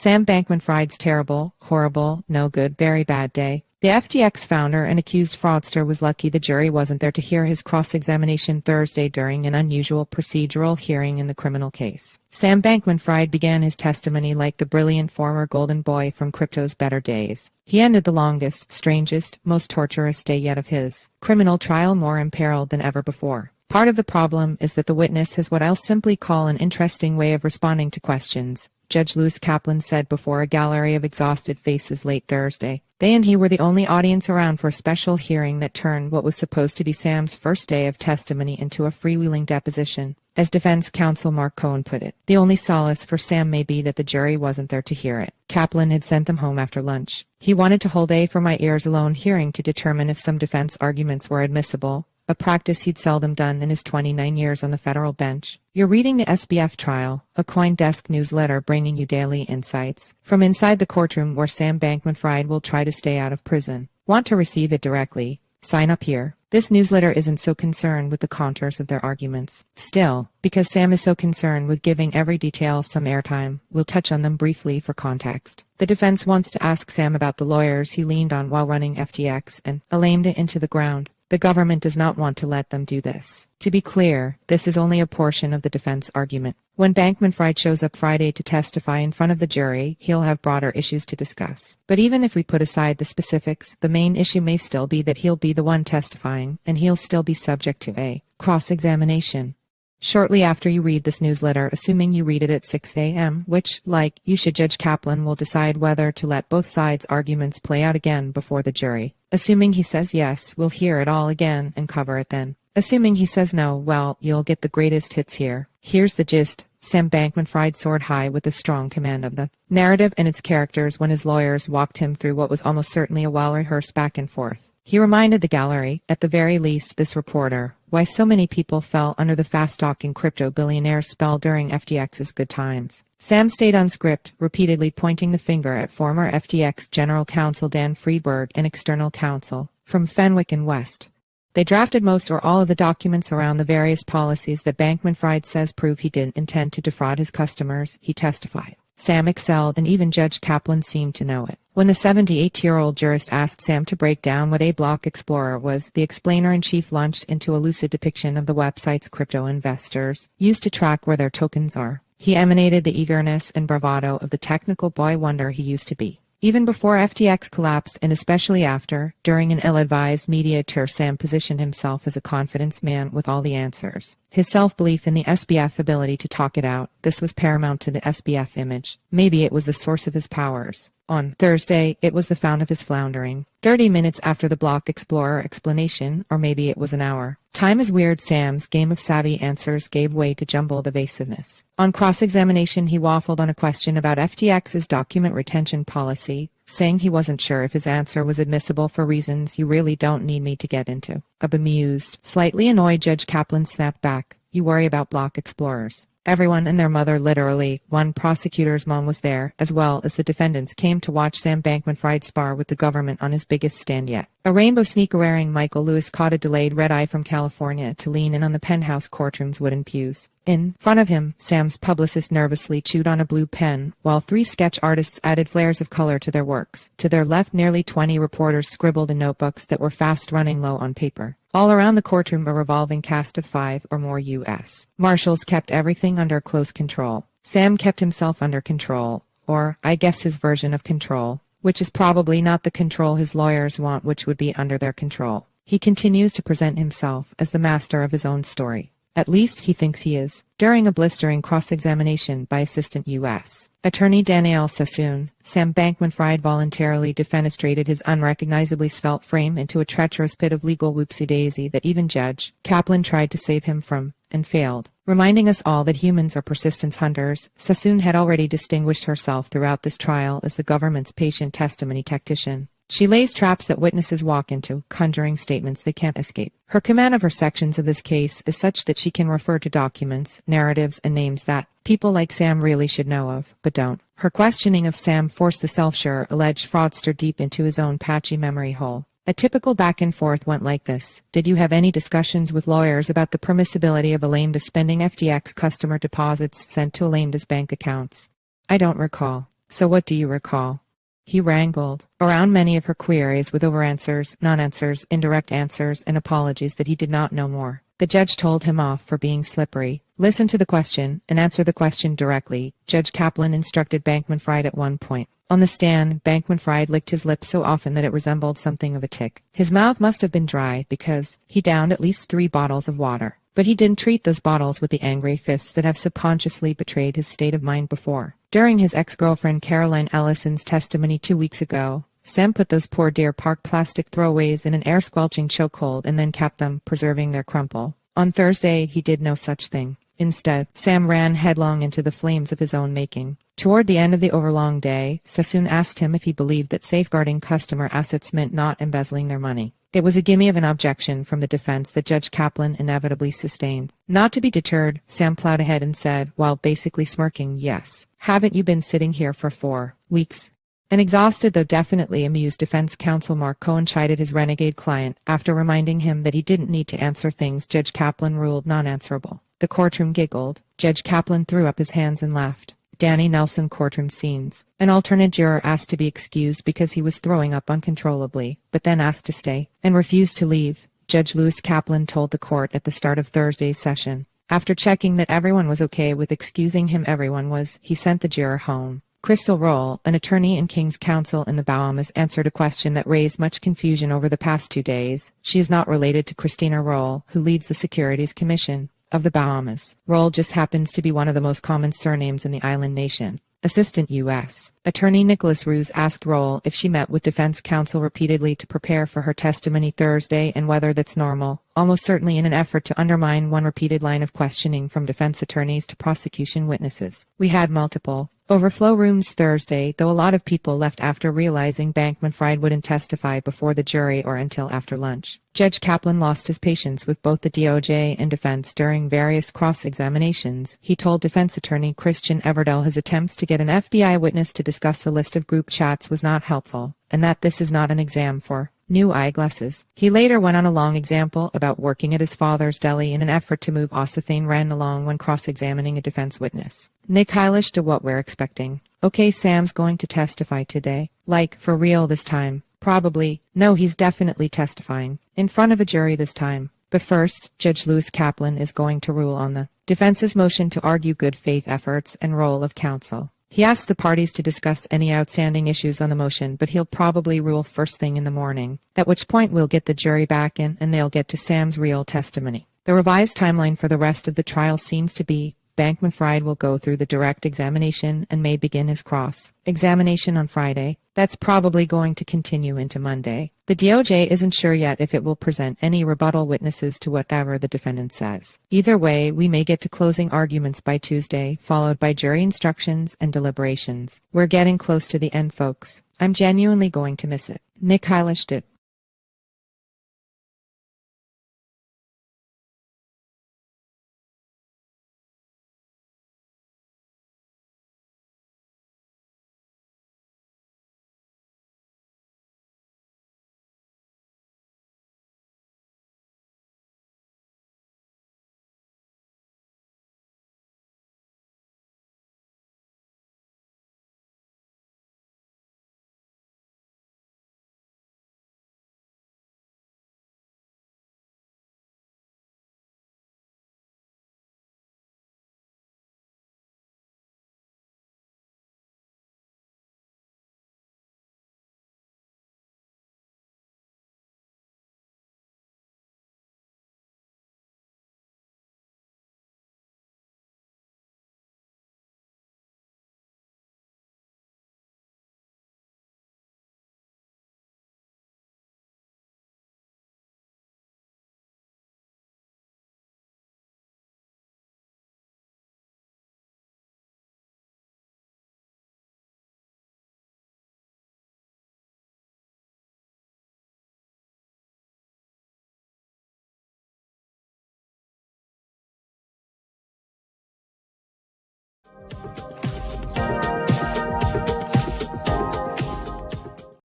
Sam Bankman-Fried's terrible, horrible, no good, very bad day. The FTX founder and accused fraudster was lucky the jury wasn't there to hear his cross-examination Thursday during an unusual procedural hearing in the criminal case. Sam Bankman-Fried began his testimony like the brilliant former golden boy from crypto's better days. He ended the longest, strangest, most torturous day yet of his criminal trial more imperiled than ever before. Part of the problem is that the witness has what I'll simply call an interesting way of responding to questions, Judge Lewis Kaplan said before a gallery of exhausted faces late Thursday. They and he were the only audience around for a special hearing that turned what was supposed to be Sam's first day of testimony into a freewheeling deposition. As defense counsel Mark Cohen put it, the only solace for Sam may be that the jury wasn't there to hear it. Kaplan had sent them home after lunch. He wanted to hold a for-my-ears-alone hearing to determine if some defense arguments were admissible, a practice he'd seldom done in his 29 years on the federal bench. You're reading the SBF trial, a CoinDesk newsletter bringing you daily insights from inside the courtroom where Sam Bankman-Fried will try to stay out of prison. Want to receive it directly? Sign up here. This newsletter isn't so concerned with the contours of their arguments. Still, because Sam is so concerned with giving every detail some airtime, we'll touch on them briefly for context. The defense wants to ask Sam about the lawyers he leaned on while running FTX and lamed it into the ground. The government does not want to let them do this. To be clear, this is only a portion of the defense argument. When Bankman-Fried shows up Friday to testify in front of the jury, he'll have broader issues to discuss. But even if we put aside the specifics, the main issue may still be that he'll be the one testifying, and he'll still be subject to a cross-examination. Shortly after you read this newsletter, assuming you read it at 6 a.m., which, like you should, Judge Kaplan will decide whether to let both sides' arguments play out again before the jury. Assuming he says yes, we'll hear it all again and cover it then. Assuming he says no, well, you'll get the greatest hits here. Here's the gist. Sam Bankman-Fried soared high with a strong command of the narrative and its characters when his lawyers walked him through what was almost certainly a well-rehearsed back and forth. He reminded the gallery, at the very least this reporter, why so many people fell under the fast-talking crypto billionaire spell during FTX's good times. Sam stayed on script, repeatedly pointing the finger at former FTX general counsel Dan Friedberg and external counsel from Fenwick and West. They drafted most or all of the documents around the various policies that Bankman-Fried says prove he didn't intend to defraud his customers, he testified. Sam excelled, and even Judge Kaplan seemed to know it. When the 78-year-old jurist asked Sam to break down what a block explorer was, the explainer-in-chief launched into a lucid depiction of the websites crypto investors used to track where their tokens are. He emanated the eagerness and bravado of the technical boy wonder he used to be. Even before FTX collapsed, and especially after, during an ill-advised media tour, Sam positioned himself as a confidence man with all the answers. His self-belief in the SBF ability to talk it out, this was paramount to the SBF image. Maybe it was the source of his powers. On Thursday, it was the fount of his floundering. 30 minutes after the Block Explorer explanation, or maybe it was an hour. Time is weird. Sam's game of savvy answers gave way to jumbled evasiveness. On cross-examination, he waffled on a question about FTX's document retention policy, saying he wasn't sure if his answer was admissible for reasons you really don't need me to get into. A bemused, slightly annoyed Judge Kaplan snapped back. You worry about Block Explorers. Everyone and their mother, literally, one prosecutor's mom was there, as well as the defendants came to watch Sam Bankman-Fried spar with the government on his biggest stand yet. A rainbow sneaker-wearing Michael Lewis caught a delayed red-eye from California to lean in on the penthouse courtroom's wooden pews. In front of him, Sam's publicist nervously chewed on a blue pen, while 3 sketch artists added flares of color to their works. To their left, nearly 20 reporters scribbled in notebooks that were fast running low on paper. All around the courtroom, a revolving cast of 5 or more U.S. Marshals kept everything under close control. Sam kept himself under control, or, I guess, his version of control, which is probably not the control his lawyers want, which would be under their control. He continues to present himself as the master of his own story. At least he thinks he is. During a blistering cross-examination by Assistant U.S. Attorney Danielle Sassoon, Sam Bankman-Fried voluntarily defenestrated his unrecognizably svelte frame into a treacherous pit of legal whoopsie-daisy that even Judge Kaplan tried to save him from, and failed. Reminding us all that humans are persistence hunters, Sassoon had already distinguished herself throughout this trial as the government's patient testimony tactician. She lays traps that witnesses walk into, conjuring statements they can't escape. Her command of her sections of this case is such that she can refer to documents, narratives, and names that people like Sam really should know of, but don't. Her questioning of Sam forced the self-sure, alleged fraudster deep into his own patchy memory hole. A typical back and forth went like this. Did you have any discussions with lawyers about the permissibility of Alameda spending FTX customer deposits sent to Alameda's bank accounts? I don't recall. So what do you recall? He wrangled around many of her queries with over-answers, non-answers, indirect answers, and apologies that he did not know more. The judge told him off for being slippery. Listen to the question and answer the question directly, Judge Kaplan instructed Bankman-Fried at one point. On the stand, Bankman-Fried licked his lips so often that it resembled something of a tick. His mouth must have been dry because he downed at least 3 bottles of water. But he didn't treat those bottles with the angry fists that have subconsciously betrayed his state of mind before. During his ex-girlfriend Caroline Ellison's testimony 2 weeks ago, Sam put those poor Deer Park plastic throwaways in an air-squelching chokehold and then kept them, preserving their crumple. On Thursday, he did no such thing. Instead, Sam ran headlong into the flames of his own making. Toward the end of the overlong day, Sassoon asked him if he believed that safeguarding customer assets meant not embezzling their money. It was a gimme of an objection from the defense that Judge Kaplan inevitably sustained. Not to be deterred, Sam plowed ahead and said, while basically smirking, yes. Haven't you been sitting here for 4 weeks? An exhausted though definitely amused defense counsel Mark Cohen chided his renegade client after reminding him that he didn't need to answer things Judge Kaplan ruled non-answerable. The courtroom giggled. Judge Kaplan threw up his hands and laughed. Danny Nelson courtroom scenes. An alternate juror asked to be excused because he was throwing up uncontrollably, but then asked to stay, and refused to leave, Judge Lewis Kaplan told the court at the start of Thursday's session. After checking that everyone was okay with excusing him, everyone was, he sent the juror home. Crystal Roll, an attorney in King's counsel in the Bahamas, answered a question that raised much confusion over the past 2 days. She is not related to Christina Roll, who leads the Securities Commission of the Bahamas. Roll just happens to be one of the most common surnames in the island nation. Assistant U.S. Attorney Nicholas Roos asked Roll if she met with defense counsel repeatedly to prepare for her testimony Thursday and whether that's normal, almost certainly in an effort to undermine one repeated line of questioning from defense attorneys to prosecution witnesses. We had multiple overflow rooms Thursday, though a lot of people left after realizing Bankman-Fried wouldn't testify before the jury or until after lunch. Judge Kaplan lost his patience with both the DOJ and defense during various cross-examinations. He told defense attorney Christian Everdell his attempts to get an FBI witness to discuss the list of group chats was not helpful, and that this is not an exam for new eyeglasses. He later went on a long example about working at his father's deli in an effort to move Osathane Wren along when cross-examining a defense witness. Nick Heilish to what we're expecting. Okay, Sam's going to testify today. Like, for real this time. Probably. No, he's definitely testifying. In front of a jury this time. But first, Judge Lewis Kaplan is going to rule on the defense's motion to argue good faith efforts and role of counsel. He asked the parties to discuss any outstanding issues on the motion, but he'll probably rule first thing in the morning, at which point we'll get the jury back in and they'll get to Sam's real testimony. The revised timeline for the rest of the trial seems to be Bankman-Fried will go through the direct examination and may begin his cross-examination on Friday. That's probably going to continue into Monday. The DOJ isn't sure yet if it will present any rebuttal witnesses to whatever the defendant says. Either way, we may get to closing arguments by Tuesday, followed by jury instructions and deliberations. We're getting close to the end, folks. I'm genuinely going to miss it. Nick Heilish did.